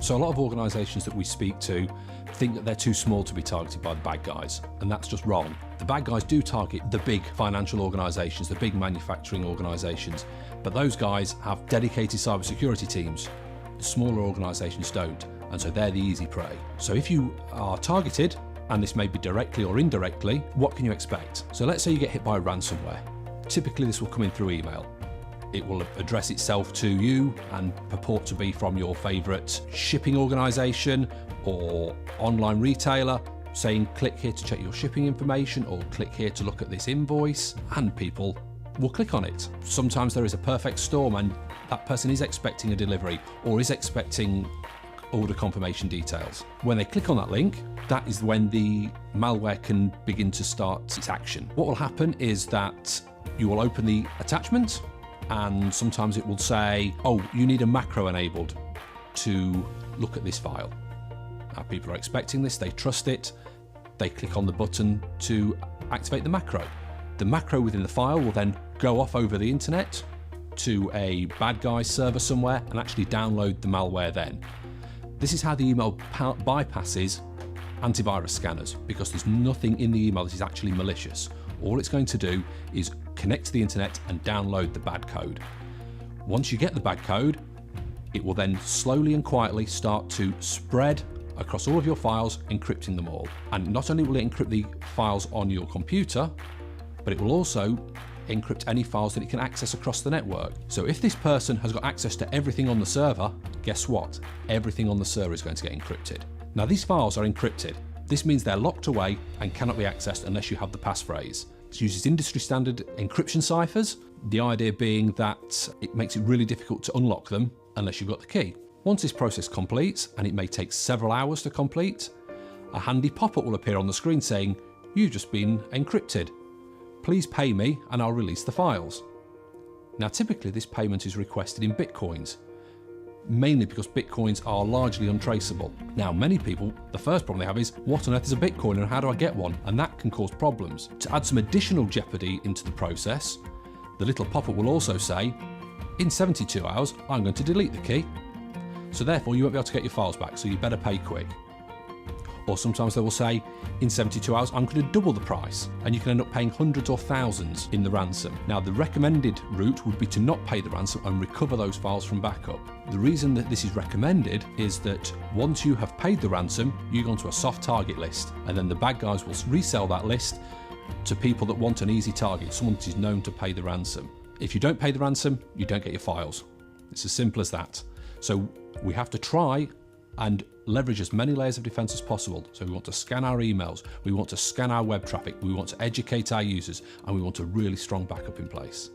So a lot of organisations that we speak to think that they're too small to be targeted by the bad guys, and that's just wrong. The bad guys do target the big financial organisations, the big manufacturing organisations, but those guys have dedicated cybersecurity teams. Smaller organisations don't, and so they're the easy prey. So if you are targeted, and this may be directly or indirectly, what can you expect? So let's say you get hit by ransomware. Typically this will come in through email. It will address itself to you and purport to be from your favourite shipping organisation or online retailer, saying click here to check your shipping information or click here to look at this invoice, and people will click on it. Sometimes there is a perfect storm and that person is expecting a delivery or is expecting order confirmation details. When they click on that link, that is when the malware can begin to start its action. What will happen is that you will open the attachment, and sometimes it will say, oh, you need a macro enabled to look at this file. Now, people are expecting this, they trust it, they click on the button to activate the macro. The macro within the file will then go off over the internet to a bad guy server somewhere and actually download the malware then. This is how the email bypasses antivirus scanners, because there's nothing in the email that is actually malicious. All it's going to do is connect to the internet and download the bad code. Once you get the bad code, it will then slowly and quietly start to spread across all of your files, encrypting them all. And not only will it encrypt the files on your computer, but it will also encrypt any files that it can access across the network. So if this person has got access to everything on the server, guess what? Everything on the server is going to get encrypted. Now, these files are encrypted. This means they're locked away and cannot be accessed unless you have the passphrase. It uses industry standard encryption ciphers, the idea being that it makes it really difficult to unlock them unless you've got the key. Once this process completes, and it may take several hours to complete, a handy pop-up will appear on the screen saying, "You've just been encrypted. Please pay me and I'll release the files." Now, typically this payment is requested in Bitcoins, mainly because Bitcoins are largely untraceable. Now, many people, the first problem they have is, what on earth is a Bitcoin and how do I get one? And that can cause problems. To add some additional jeopardy into the process, the little pop-up will also say, in 72 hours, I'm going to delete the key. So therefore you won't be able to get your files back, so you better pay quick. Or sometimes they will say, in 72 hours, I'm going to double the price, and you can end up paying hundreds or thousands in the ransom. Now, the recommended route would be to not pay the ransom and recover those files from backup. The reason that this is recommended is that once you have paid the ransom, you go onto a soft target list, and then the bad guys will resell that list to people that want an easy target, someone that is known to pay the ransom. If you don't pay the ransom, you don't get your files. It's as simple as that. So we have to try and leverage as many layers of defense as possible. So we want to scan our emails, we want to scan our web traffic, we want to educate our users, and we want a really strong backup in place.